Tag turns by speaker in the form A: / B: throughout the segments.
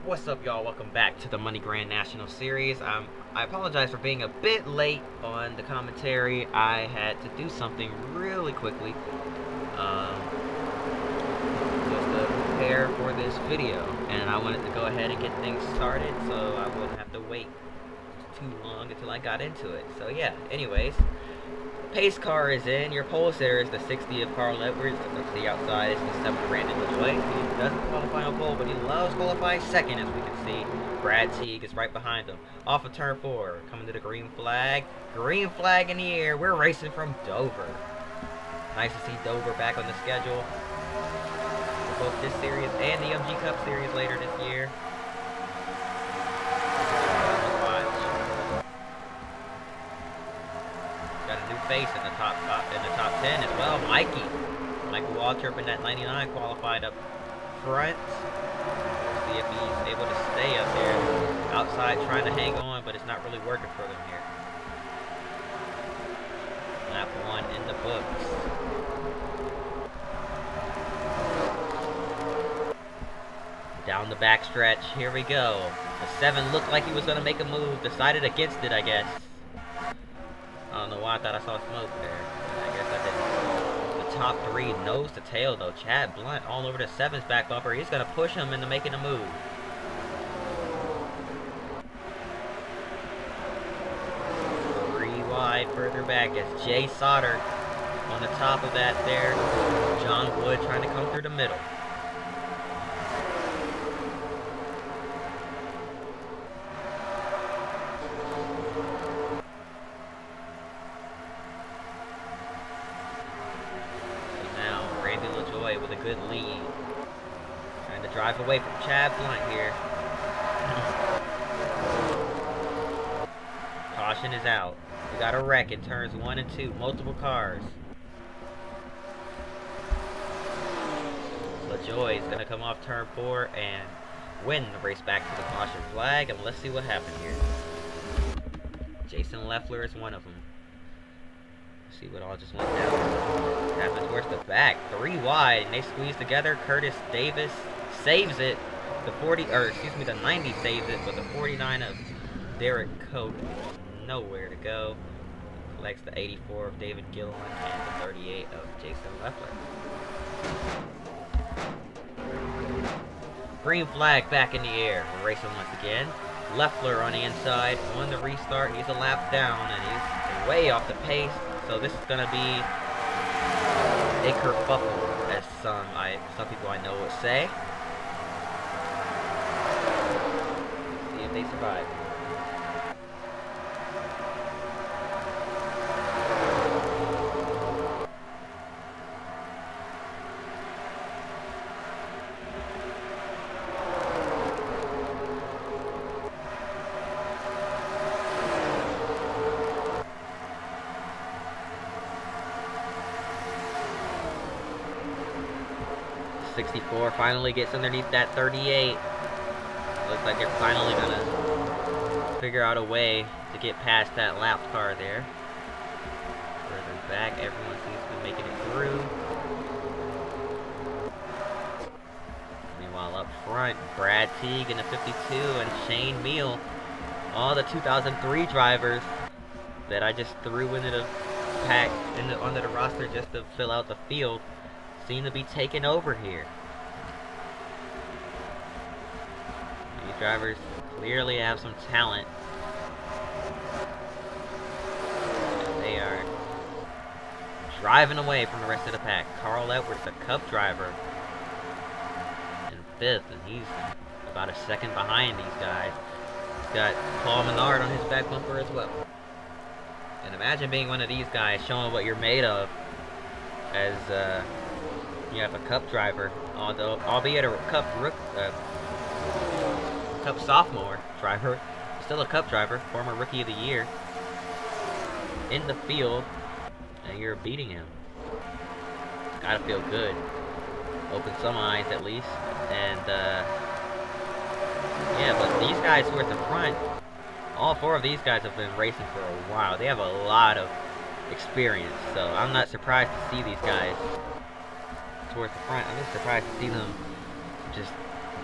A: What's up, y'all? Welcome back to the Money Grand National Series. I apologize for being a bit late on the commentary. I had to do something really quickly just to prepare for this video, and I wanted to go ahead and get things started so I wouldn't have to wait too long until I got into it. So yeah, anyways, pace car is in. Your pole sitter is the 60th Carl Edwards. Let's see outside. It's the 7th Brandon LaJoy. He doesn't qualify on pole, but he loves qualifying second, as we can see. Brad Teague is right behind him. Off of turn 4, coming to the green flag. Green flag in the air. We're racing from Dover. Nice to see Dover back on the schedule for both this series and the MG Cup series later this year. Got a new face in the top 10 as well. Michael Waltrip in that 99 qualified up front. See if he's able to stay up there. Outside trying to hang on, but it's not really working for them here. Lap 1 in the books. Down the backstretch, here we go. The 7 looked like he was going to make a move, decided against it, I guess. I don't know why I thought I saw smoke there. I guess I didn't. The top 3 nose to tail though. Chad Blunt all over the 7's back bumper. He's going to push him into making a move. Wide further back as Jay Sauter on the top of that there. John Wood trying to come through the middle. So now Randy LaJoy with a good lead. Trying to drive away from Chad Blunt here. Caution is out. We got a wreck in turns 1 and 2. Multiple cars. LaJoy is going to come off turn 4 and win the race back to the caution flag. And let's see what happened here. Jason Leffler is one of them. Let's see what all just went down. Happened towards the back. 3 wide. And they squeeze together. Curtis Davis saves it. The 90 saves it. But the 49 of Derrike Coat nowhere to go. Collects the 84 of David Gilliland and the 38 of Jason Leffler. Green flag back in the air. We're racing once again. Leffler on the inside on the restart. He's a lap down and he's way off the pace. So this is gonna be a kerfuffle, as some people I know would say. See if they survive. 64 finally gets underneath that 38. Looks like they're finally gonna figure out a way to get past that lap car there. Further back, everyone seems to be making it through. Meanwhile, up front, Brad Teague in the 52 and Shane Meal, all the 2003 drivers that I just threw into the pack onto the roster just to fill out the field, seem to be taking over here. These drivers clearly have some talent. And they are driving away from the rest of the pack. Carl Edwards, a Cup driver, in 5th, and he's about a second behind these guys. He's got Paul Menard on his back bumper as well. And imagine being one of these guys, showing what you're made of as you have a Cup driver, albeit a Cup sophomore driver, still a Cup driver, former Rookie of the Year, in the field, and you're beating him. Gotta feel good. Open some eyes at least. And yeah, but these guys who are at the front, all 4 of these guys have been racing for a while. They have a lot of experience, so I'm not surprised to see these guys towards the front. I'm just surprised to see them just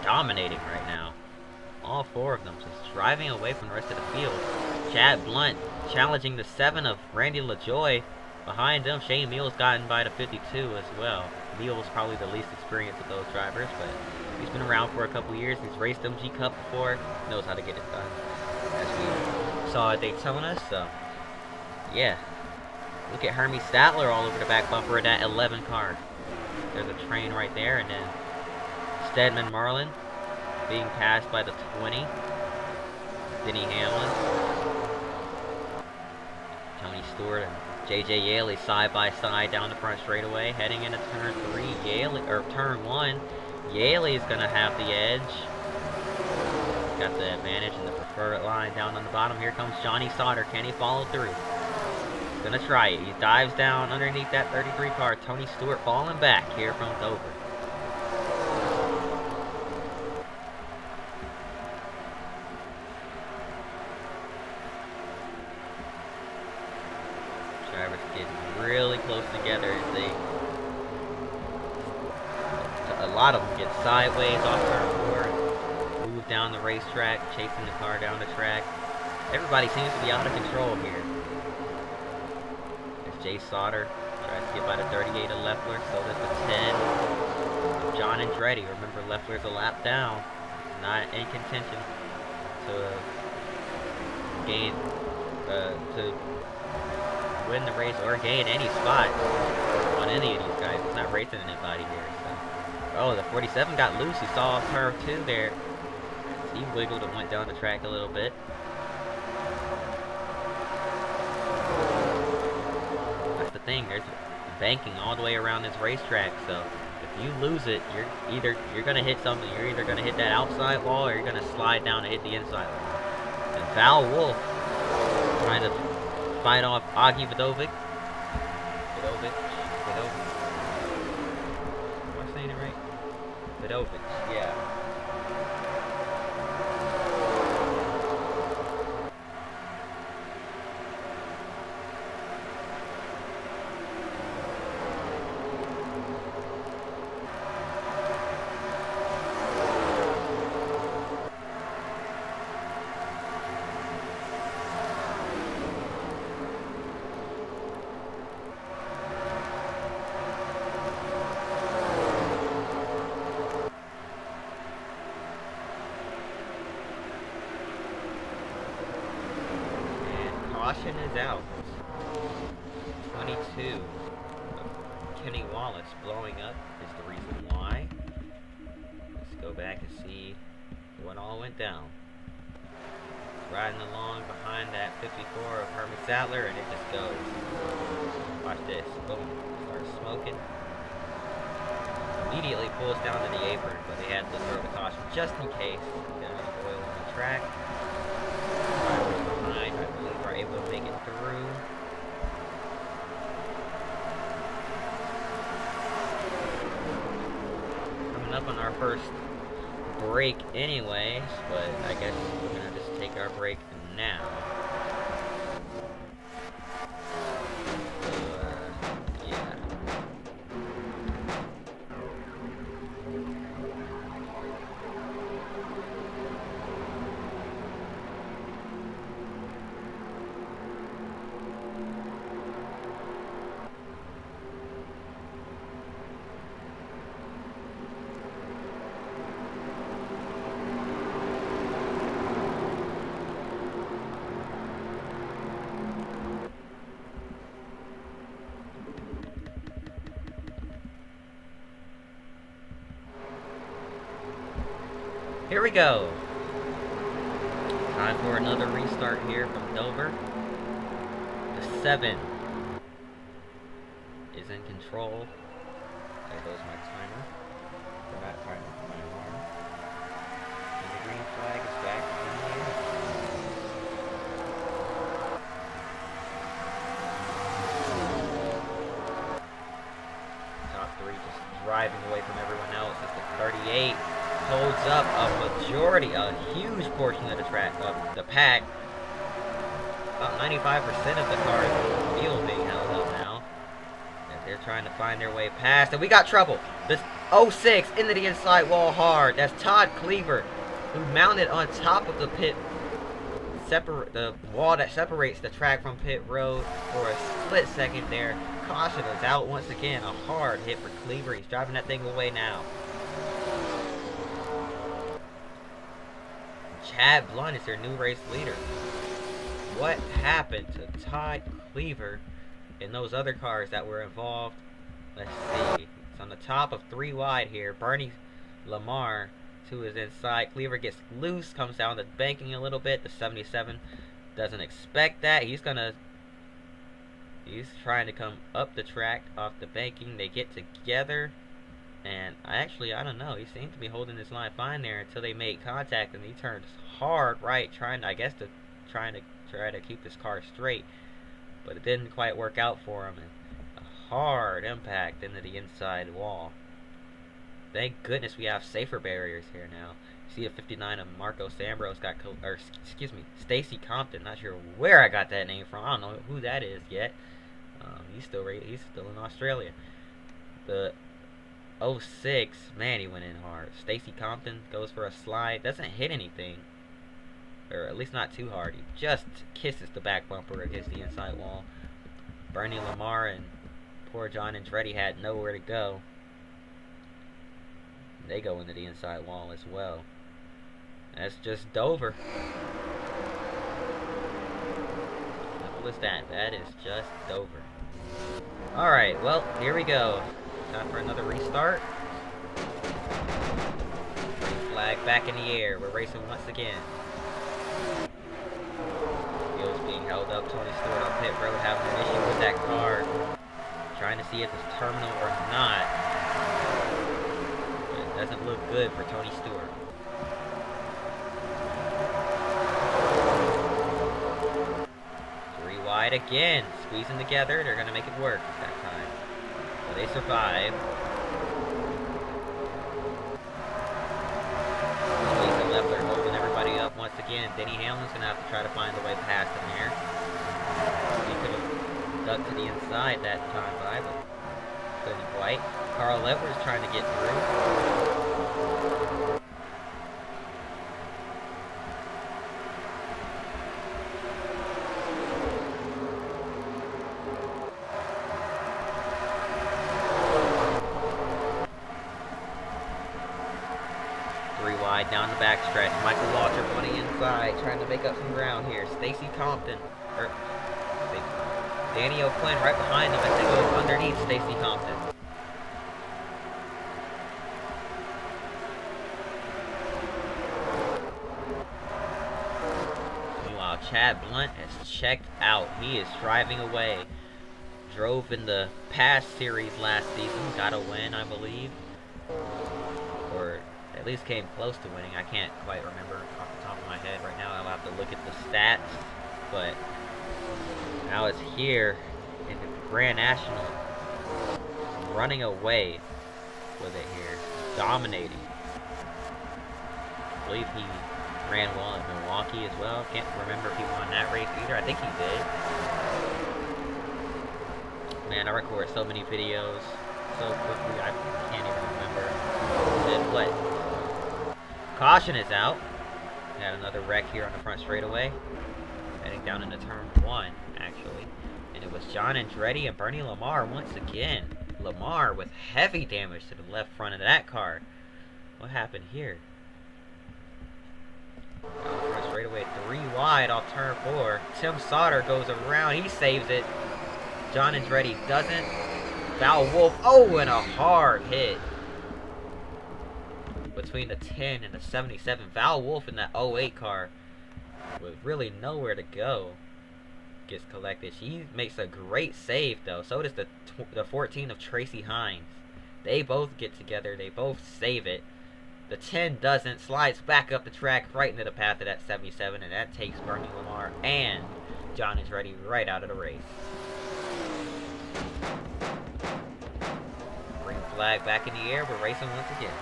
A: dominating right now. All four of them just driving away from the rest of the field. Chad Blunt challenging the 7 of Randy LaJoy. Behind them, Shane Mills gotten by the 52 as well. Mills probably the least experienced of those drivers, but he's been around for a couple years. He's raced MG Cup before, knows how to get it done, as we saw at Daytona. So, yeah. Look at Hermie Statler all over the back bumper of that 11 car. There's a train right there, and then Stedman Marlin being passed by the 20. Denny Hamlin. Tony Stewart and JJ Yaley side by side down the front straightaway, heading into turn 3. Turn 1. Yaley is gonna have the edge. Got the advantage in the preferred line down on the bottom. Here comes Johnny Sauter. Can he follow through? He's gonna try it. He dives down underneath that 33 car. Tony Stewart falling back here from Dover. Drivers getting really close together as they, a lot of them get sideways off turn 4, move down the racetrack, chasing the car down the track. Everybody seems to be out of control here. There's Jay Sauter, tries to get by the 38 of Leffler, so does the 10 of John Andretti. Remember, Leffler's a lap down, not in contention to gain, to win the race or gain any spot on any of these guys. He's not racing anybody here. So. Oh, the 47 got loose. He saw turn 2 there. He wiggled and went down the track a little bit. That's the thing. There's banking all the way around this racetrack. So if you lose it, you're gonna hit something. You're either gonna hit that outside wall or you're gonna slide down and hit the inside wall. And Val Wolf trying to fight off Auggie Vidovich. Vidovich. Am I saying it right? Vidovich, yeah. Caution is out. 22 of Kenny Wallace blowing up is the reason why. Let's go back and see what all went down. Riding along behind that 54 of Hermie Statler, and it just goes. Watch this. Boom. Starts smoking. Immediately pulls down to the apron, but they had to throw the caution just in case. Oil on the track. Drivers behind, I believe, are able to make it through. Coming up on our first break anyways, but I guess we're gonna just take our break now. Yeah. Here we go. Time for another restart here from Dover. The 7 is in control. There goes my timer. Forgot my alarm. And the green flag is back in the air. Top 3 just driving away from everyone else. It's the 38. Holds up a majority, a huge portion of the track, of the pack. About 95% of the cars in the field being held up now. As they're trying to find their way past. And we got trouble. This 06 into the inside wall hard. That's Todd Cleaver who mounted on top of the the wall that separates the track from pit road for a split second there. Caution is out once again. A hard hit for Cleaver. He's driving that thing away now. Chad Blunt is their new race leader. What happened to Todd Cleaver and those other cars that were involved? Let's see. It's on the top of 3 wide here. Bernie Lamar, 2 is inside. Cleaver gets loose, comes down the banking a little bit. The 77 doesn't expect that. He's trying to come up the track off the banking. They get together. And I don't know. He seemed to be holding this line fine there until they made contact, and he turned hard right, trying to keep his car straight. But it didn't quite work out for him, and a hard impact into the inside wall. Thank goodness we have safer barriers here now. See a 59 of Marco Sambros Stacy Compton. Not sure where I got that name from. I don't know who that is yet. He's still in Australia. The 06, man, he went in hard. Stacy Compton goes for a slide, doesn't hit anything, or at least not too hard. He just kisses the back bumper against the inside wall. Bernie Lamar and poor John Andretti had nowhere to go. They go into the inside wall as well. That's just Dover. Simple as that. That is just Dover. Alright, well, here we go. Time for another restart. Flag back in the air. We're racing once again. Wheels being held up. Tony Stewart on pit road having an issue with that car. Trying to see if it's terminal or not. But it doesn't look good for Tony Stewart. Three wide again. Squeezing together. They're going to make it work that time. So they survive. Leffler holding everybody up once again. Denny Hamlin's going to have to try to find the way past him there. He could have ducked to the inside that time by, but couldn't quite. Carl Edwards trying to get through. Down the backstretch. Michael Walter on the inside, trying to make up some ground here. Stacy Compton, Danny O'Quinn right behind him as they go underneath Stacy Compton. Meanwhile, Chad Blunt has checked out. He is driving away. Drove in the past series last season, got a win, I believe. Or at least came close to winning. I can't quite remember off the top of my head right now. I'll have to look at the stats. But now it's here in the Grand National, running away with it here, dominating. I believe he ran well at Milwaukee as well. Can't remember if he won that race either. I think he did. Man, I record so many videos so quickly I can't even remember who did what. Caution is out. We had another wreck here on the front straightaway. Heading down into turn 1, actually. And it was John Andretti and Bernie Lamar once again. Lamar with heavy damage to the left front of that car. What happened here? Down the front straightaway, 3 wide off turn 4. Tim Sauter goes around. He saves it. John Andretti doesn't. Val Wolf. Oh, and a hard hit between the 10 and the 77. Val Wolf in that 08 car with really nowhere to go gets collected. She makes a great save though. So does the 14 of Tracy Hines. They both get together. They both save it. The 10 doesn't. Slides back up the track right into the path of that 77, and that takes Bernie Lamar and John Andretti right out of the race. Green flag back in the air. We're racing once again.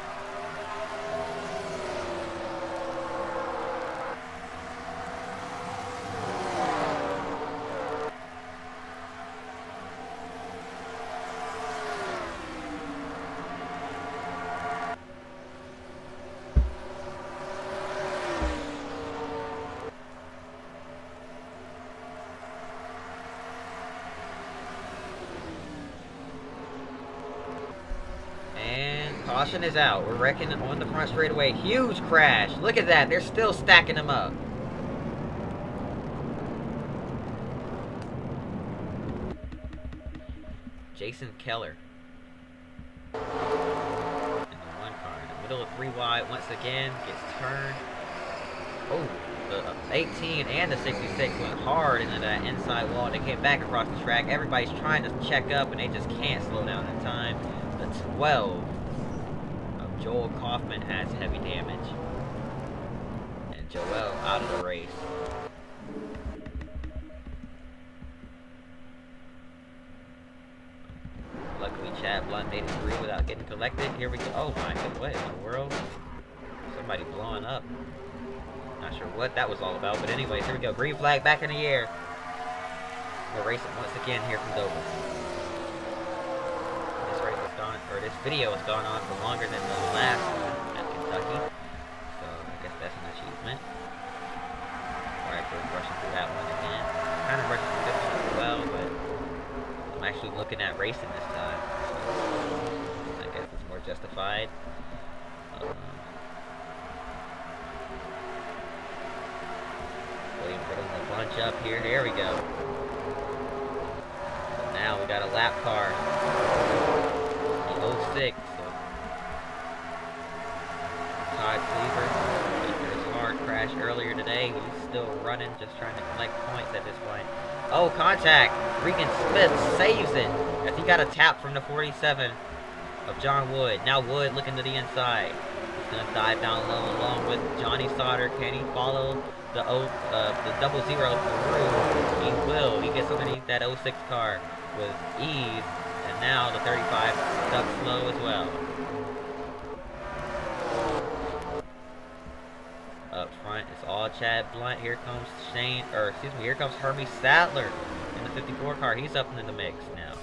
A: Caution is out. We're wrecking on the front straightaway. Huge crash. Look at that. They're still stacking them up. Jason Keller. In the one car. In the middle of 3 wide. Once again. Gets turned. Oh. The 18 and the 66 went hard into that inside wall. They came back across the track. Everybody's trying to check up and they just can't slow down in time. The 12 of Joel Kaufman has heavy damage. And Joel out of the race. Luckily Chad Blunt made it through without getting collected. Here we go. Oh my god, what in the world? Somebody blowing up. Not sure what that was all about, but anyways, here we go. Green flag back in the air. We're racing once again here from Dover. This race has gone, or this video has gone on for longer than the last one at Kentucky. So I guess that's an achievement. Alright, we're rushing through that one again. Kind of rushing through this one as well, but I'm actually looking at racing this time. So I guess it's more justified. Waiting for them to bunch up here. There we go. So now we got a lap car. The 06. So Todd Cleaver, after his hard crash earlier today, he's still running, just trying to collect points at this point. Oh, contact! Regan Smith saves it as he got a tap from the 47 of John Wood. Now Wood looking to the inside. He's gonna dive down low along with Johnny Sauter. Can he follow the 00 through? He will. He gets underneath that 06 car with ease, and now the 35 stuck slow as well. Up front, it's all Chad Blunt. Here comes here comes Hermie Sadler in the 54 car. He's up into the mix now.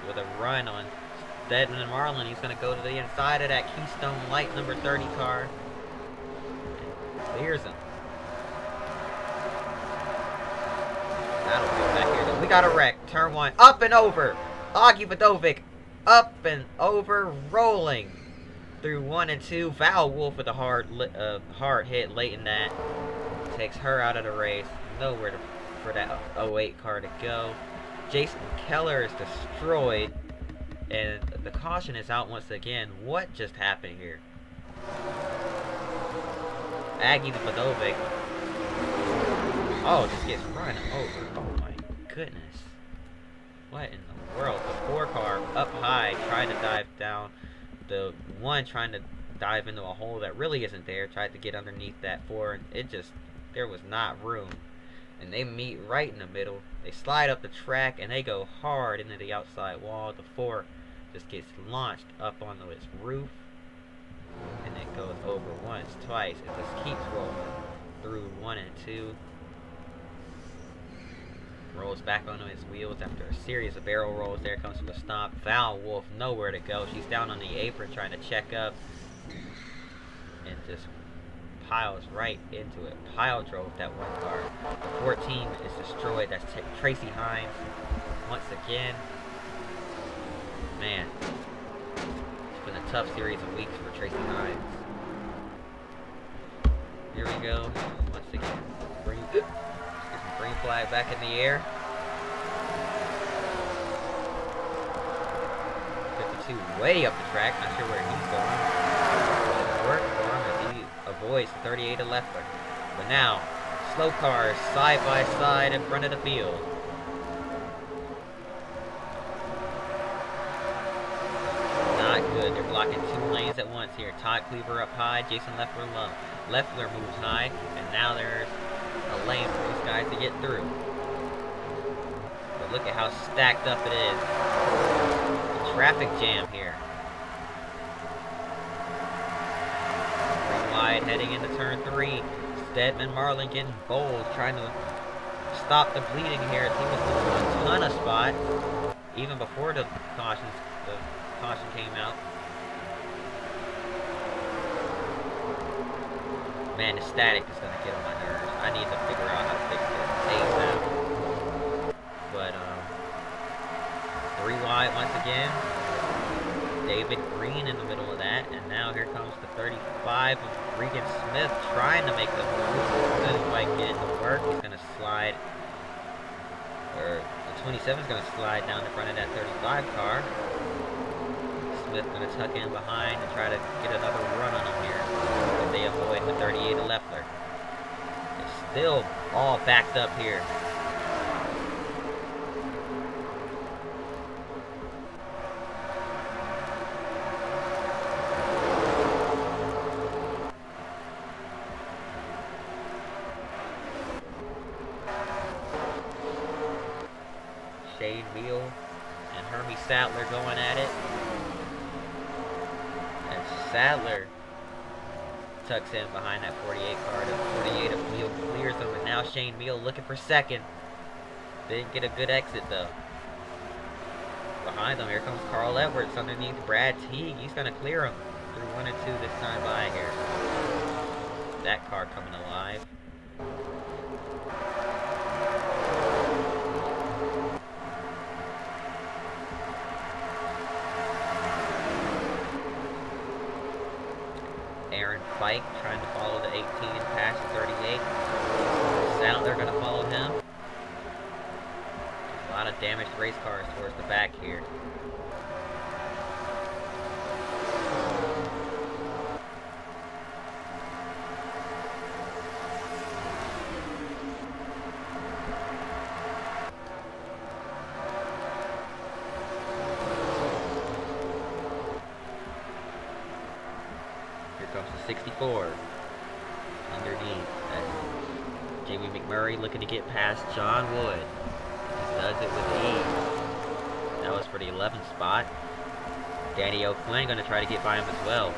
A: With a run on Stedman and Marlin. He's going to go to the inside of that Keystone Light number 30 car. And clears him. That'll be back here. We got a wreck. Turn 1. Up and over. Auggie Vidovich. Up and over. Rolling through 1 and 2. Val Wolf with a hard hit late in that. Takes her out of the race. Nowhere for that 08 car to go. Jason Keller is destroyed, and the caution is out once again. What just happened here? Auggie to Vidovich. Oh, just gets run over. Oh my goodness. What in the world? The 4 car up high trying to dive down. The 1 trying to dive into a hole that really isn't there. Tried to get underneath that 4, and there was not room. And they meet right in the middle. They slide up the track and they go hard into the outside wall. The 4 just gets launched up onto its roof. And it goes over once, twice. It just keeps rolling through 1 and 2. Rolls back onto his wheels after a series of barrel rolls. There comes to a stop. Val Wolf nowhere to go. She's down on the apron trying to check up. And just piles right into it. Pile drove that 1 car. The 14 is destroyed. That's Tracy Hines once again. Man, it's been a tough series of weeks for Tracy Hines. Here we go. Once again, green flag back in the air. 52 way up the track. Not sure where he's going. Work for him as he avoids the 38 of Leffler. But now, slow cars side by side in front of the field. Not good. They're blocking 2 lanes at once here. Todd Cleaver up high, Jason Leffler low. Leffler moves high, and now there's a lane for these guys to get through. But look at how stacked up it is. A traffic jam here. Wide heading into turn 3. Stedman Marlin getting bold, trying to stop the bleeding here. He was losing a ton of spots. even before the caution came out. Man, the static is gonna get on my nerves. I need to figure out how to fix this ASAP. But 3 wide once again. David Green in the middle of that, and now here comes the 35 of Regan Smith trying to make the move. Doesn't quite get it to work. He's gonna slide, or the 27 is gonna slide down in front of that 35 car. Smith gonna tuck in behind and try to get another run on him here. If they avoid the 38 of Leffler. They're still all backed up here. Shane Beal and Hermie Sadler going at it. And Sadler tucks in behind that 48 car. The 48 of Beal clears them, and now Shane Beal looking for second. Didn't get a good exit though. Behind them, here comes Carl Edwards underneath Brad Teague. He's gonna clear him through 1 and 2 this time by here. That car coming alive. Aaron Fike trying to follow the 18 past the 38. Sauter gonna follow him. A lot of damaged race cars towards the back here. Here comes the 64 underneath. That's Jamie McMurray looking to get past John Wood. He does it with ease. That was for the 11th spot. Danny O'Quinn going to try to get by him as well.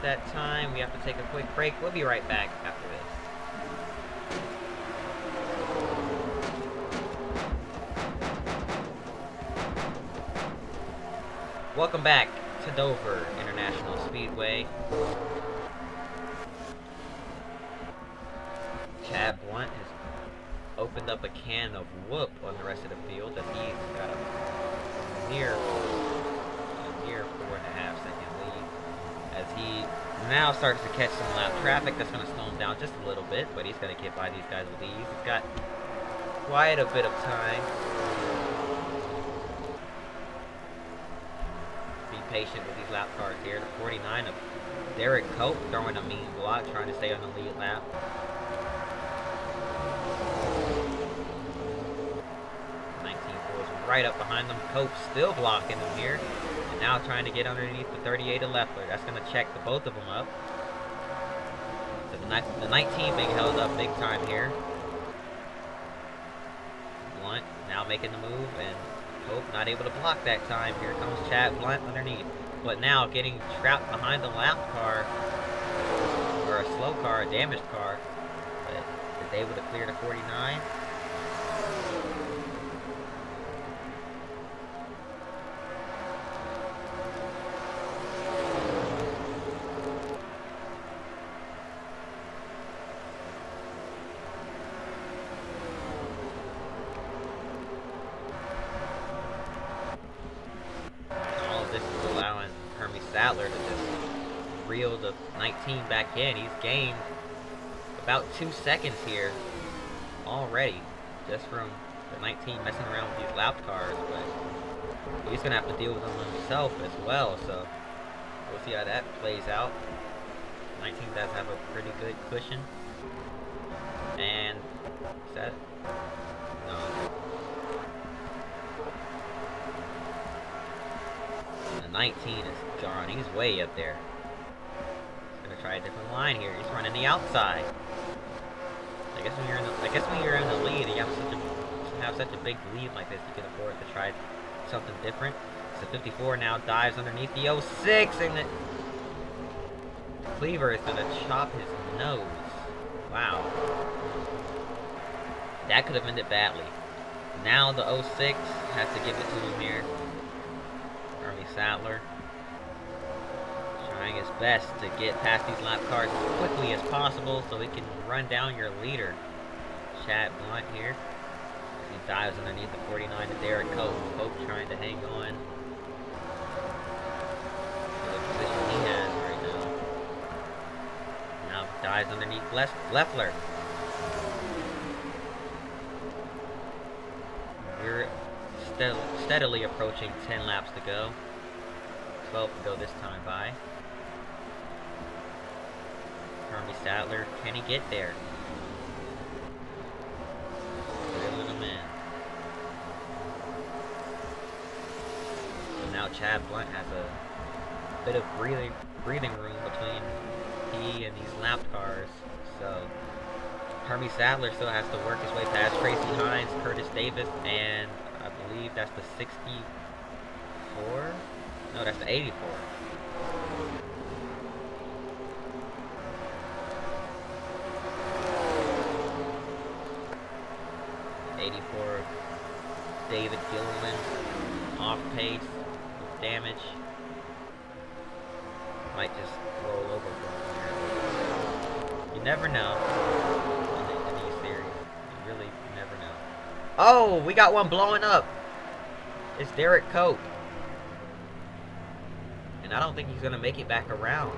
A: That time we have to take a quick break. We'll be right back after this. Welcome back to Dover International Speedway. Chad Blunt has opened up a can of whoop on the rest of the field, and he's got a near 4.5 second lead. As he now starts to catch some lap traffic, that's going to slow him down just a little bit, but he's going to get by these guys with ease. He's got quite a bit of time. Be patient with these lap cars here. The 49 of Derrike Cope throwing a mean block, trying to stay on the lead lap. Right up behind them. Cope still blocking them here. And now trying to get underneath the 38 of Leffler. That's going to check the both of them up. So the 19 being held up big time here. Blunt now making the move, and Cope not able to block that time. Here comes Chad Blunt underneath. But now getting trapped behind the lap car, or a slow car, a damaged car. But is able to clear the 49. Sattler to just reel the 19 back in. He's gained about 2 seconds here already, just from the 19 messing around with these lap cars, but he's going to have to deal with them himself as well, so we'll see how that plays out. 19 does have a pretty good cushion. And is that? No. The 19 is gone. He's way up there. He's gonna try a different line here. He's running the outside. I guess when you're in the lead, and you have such a big lead like this, you can afford to try something different. So 54 now dives underneath the 06, and the Cleaver is gonna chop his nose. Wow. That could have ended badly. Now the 06 has to give it to him here. Sattler trying his best to get past these lap cars as quickly as possible so he can run down your leader. Chad Blunt here. He dives underneath the 49 to Derrike Cope. Cope trying to hang on to the position he has right now. Now dives underneath Leffler. We're steadily approaching 10 laps to go. 12 to go this time by. Sattler, can he get there? Reeling him in. So now Chad Blunt has a bit of breathing room between he and these lap cars. So Sattler still has to work his way past Tracy Hines, Curtis Davis, and I believe that's the 64? No, that's the 84. David Gilliland off pace with damage. Might just roll over for him. You never know in these series. You really never know. Oh, we got one blowing up. It's Derrike Cope. And I don't think he's going to make it back around.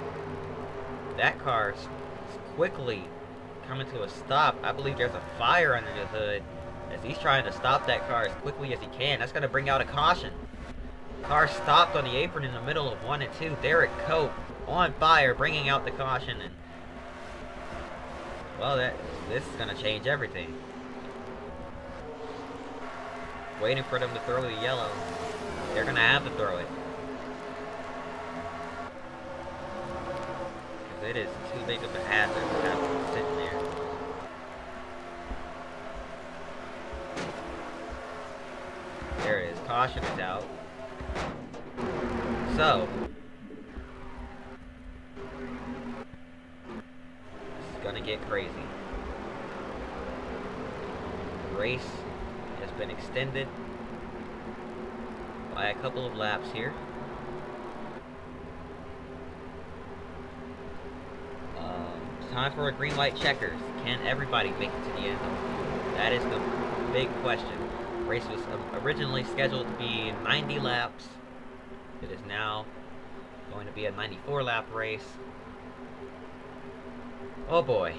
A: That car's quickly coming to a stop. I believe there's a fire under the hood as he's trying to stop that car as quickly as he can. That's going to bring out a caution. Car stopped on the apron in the middle of 1 and 2. Derrike Cope on fire, bringing out the caution. And well, this is going to change everything. Waiting for them to throw the yellow. They're going to have to throw it. Because it is too big of a hazard to have them sitting there. There it is. Caution is out. So, this is gonna get crazy. The race has been extended by a couple of laps here. It's time for a green-white checkers. Can everybody make it to the end? That is the big question. The race was originally scheduled to be 90 laps. It is now going to be a 94-lap race. Oh boy.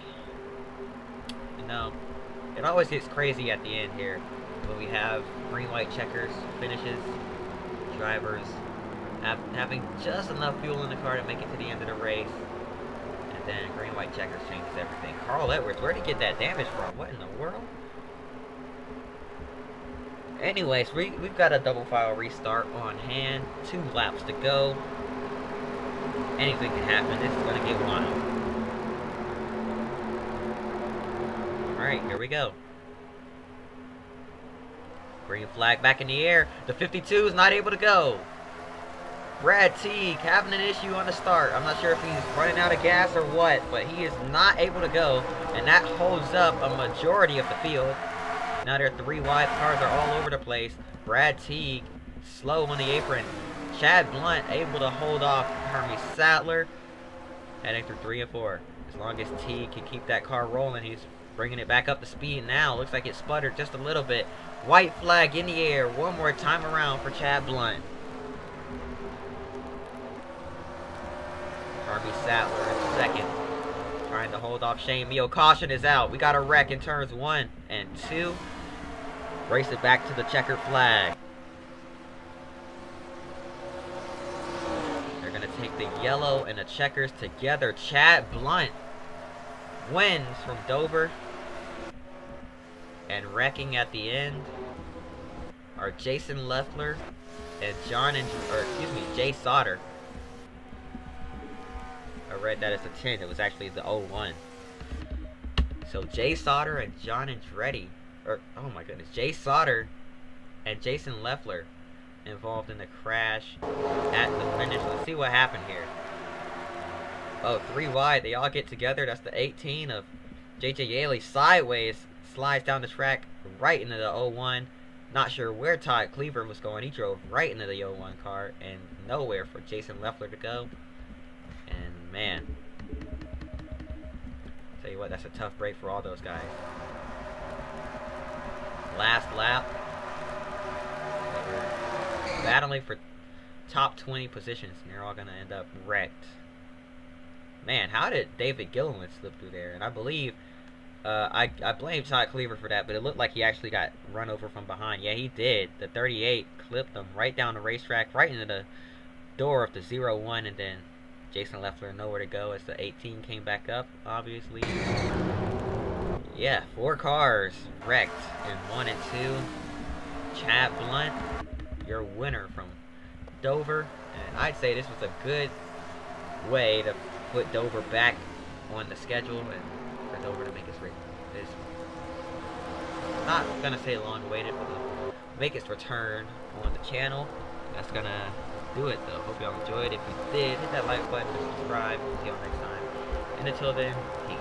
A: You know, it always gets crazy at the end here when we have green-white checkers finishes, drivers having just enough fuel in the car to make it to the end of the race, and then green-white checkers changes everything. Carl Edwards, where'd he get that damage from? What in the world? Anyways, we've got a double file restart on hand. 2 laps to go. Anything can happen. This is going to get wild. Alright, here we go. Green flag back in the air. The 52 is not able to go. Brad Teague having an issue on the start. I'm not sure if he's running out of gas or what, but he is not able to go. And that holds up a majority of the field. Now their 3 wide cars are all over the place. Brad Teague slow on the apron. Chad Blunt able to hold off Sattler. Heading through 3 and 4. As long as Teague can keep that car rolling, he's bringing it back up to speed now. Looks like it sputtered just a little bit. White flag in the air. One more time around for Chad Blunt. Jeremy Sattler in second. Trying to hold off Shane Mio. Caution is out. We got a wreck in turns 1 and 2. Race it back to the checkered flag. They're going to take the yellow and the checkers together. Chad Blunt wins from Dover. And wrecking at the end are Jason Leffler and Jay Sauter. I read that as a 10. It was actually the 01. So Jay Sauter and John Andretti, oh my goodness, Jay Sauter and Jason Leffler involved in the crash at the finish. Let's see what happened here. Oh, 3 wide. They all get together. That's the 18 of JJ Yaley sideways. Slides down the track right into the 01. Not sure where Todd Cleaver was going. He drove right into the 01 car and nowhere for Jason Leffler to go. And man, tell you what, that's a tough break for all those guys. Last lap. They were battling for top 20 positions and they're all going to end up wrecked. Man, how did David Gilliland slip through there? And I believe I blame Todd Cleaver for that, but it looked like he actually got run over from behind. Yeah, he did. The 38 clipped him right down the racetrack, right into the door of the 01, and then Jason Leffler nowhere to go as the 18 came back up, obviously. Yeah, 4 cars wrecked in 1 and 2. Chad Blunt, your winner from Dover. And I'd say this was a good way to put Dover back on the schedule and for Dover to make its not gonna say long awaited, but to make its return on the channel. That's gonna do it though. Hope y'all enjoyed. If you did, hit that like button and subscribe. See y'all next time. And until then, peace.